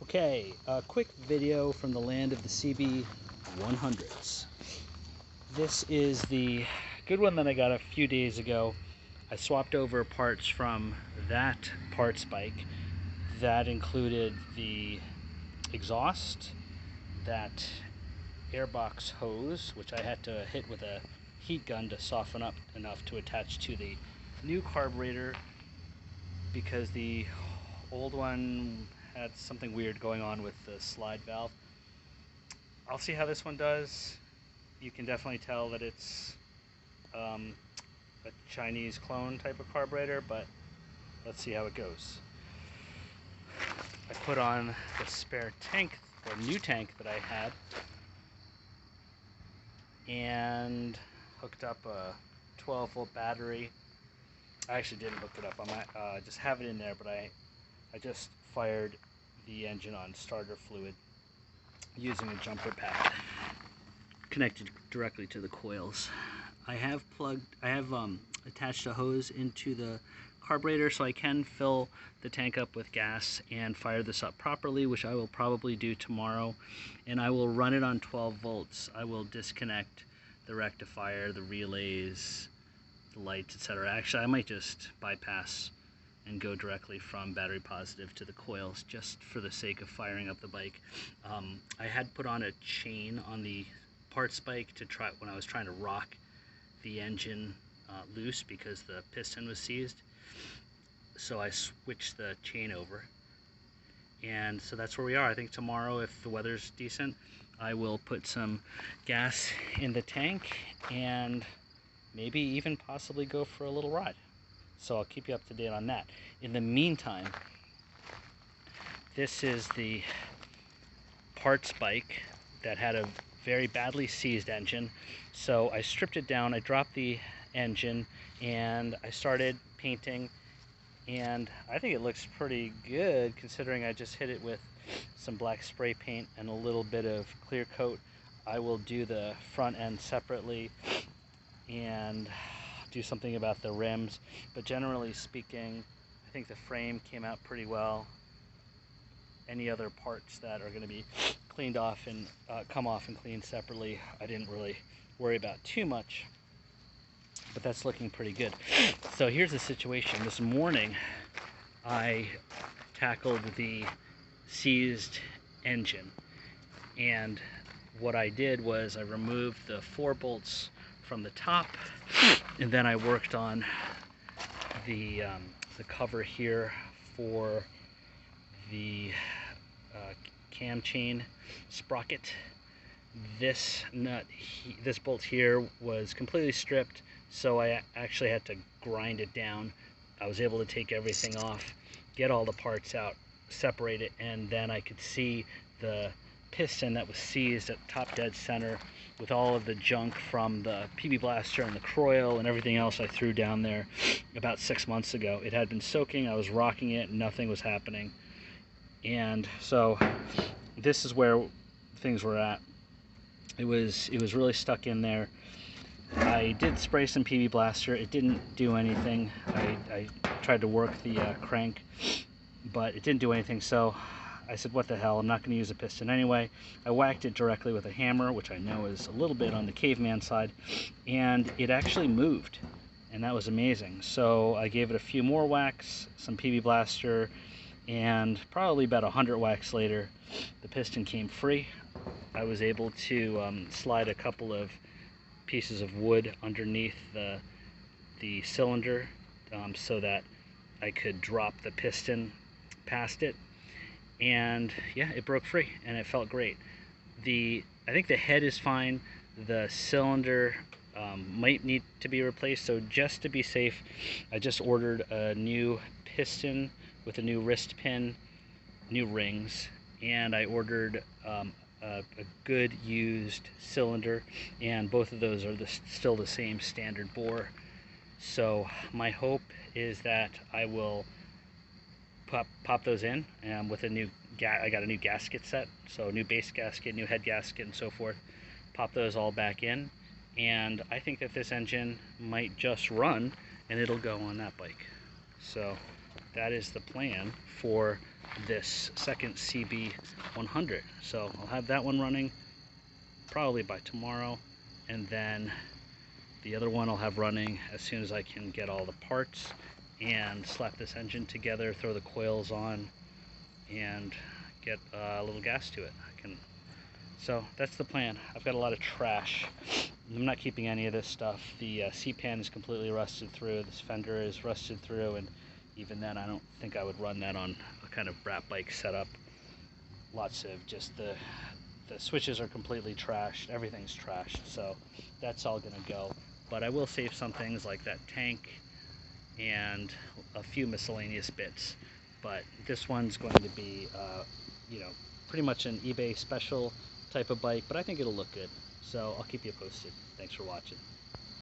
Okay, a quick video from the land of the CB100s. This is the good one that I got a few days ago. I swapped over parts from that parts bike. That included the exhaust, that airbox hose, which I had to hit with a heat gun to soften up enough to attach to the new carburetor, because the old one had something weird going on with the slide valve. I'll see how this one does. You can definitely tell that it's a Chinese clone type of carburetor, but let's see how it goes. I put on the spare tank, or new tank that I had, and hooked up a 12-volt battery. I actually didn't hook it up. I might just have it in there, but I just fired the engine on starter fluid using a jumper pad connected directly to the coils. I have attached a hose into the carburetor so I can fill the tank up with gas and fire this up properly, which I will probably do tomorrow, and I will run it on 12 volts. I will disconnect the rectifier, the relays, the lights, etc. Actually, I might just bypass and go directly from battery positive to the coils just for the sake of firing up the bike. I had put on a chain on the parts bike to try when I was trying to rock the engine loose because the piston was seized. So I switched the chain over, and so that's where we are. I think tomorrow, if the weather's decent, I will put some gas in the tank and maybe even possibly go for a little ride. So I'll keep you up to date on that. In the meantime, this is the parts bike that had a very badly seized engine. So I stripped it down, I dropped the engine, and I started painting, and I think it looks pretty good considering I just hit it with some black spray paint and a little bit of clear coat. I will do the front end separately and do something about the rims, but generally speaking, I think the frame came out pretty well. Any other parts that are going to be cleaned off and come off and cleaned separately, I didn't really worry about too much, but that's looking pretty good. So here's the situation. This morning I tackled the seized engine, and what I did was I removed the 4 bolts from the top, and then I worked on the cover here for the cam chain sprocket. This bolt here was completely stripped, so I actually had to grind it down. I was able to take everything off, get all the parts out, separate it, and then I could see the piston that was seized at top dead center with all of the junk from the PB blaster and the croil and everything else I threw down there about 6 months ago. It had been soaking, I was rocking it, nothing was happening. And so this is where things were at. It was really stuck in there. I did spray some PB blaster, it didn't do anything. I tried to work the crank, but it didn't do anything, so I said, what the hell, I'm not going to use a piston anyway. I whacked it directly with a hammer, which I know is a little bit on the caveman side, and it actually moved, and that was amazing. So I gave it a few more whacks, some PB blaster, and probably about 100 whacks later, the piston came free. I was able to slide a couple of pieces of wood underneath the cylinder so that I could drop the piston past it, and yeah, it broke free and it felt great. I think the head is fine. The cylinder might need to be replaced, so just to be safe, I just ordered a new piston with a new wrist pin, new rings, and I ordered a good used cylinder, and both of those are still the same standard bore. So my hope is that I will pop those in, and with a new I got a new gasket set, so new base gasket, new head gasket, and so forth. Pop those all back in, and I think that this engine might just run and it'll go on that bike. So that is the plan for this second CB100. So I'll have that one running probably by tomorrow, and then the other one I'll have running as soon as I can get all the parts and slap this engine together, throw the coils on, and get a little gas to it. So that's the plan. I've got a lot of trash. I'm not keeping any of this stuff. The C-pan is completely rusted through. This fender is rusted through, and even then I don't think I would run that on a kind of brat bike setup. Lots of just the switches are completely trashed. Everything's trashed, so that's all gonna go. But I will save some things like that tank and a few miscellaneous bits. But this one's going to be, you know, pretty much an eBay special type of bike, but I think it'll look good. So I'll keep you posted. Thanks for watching.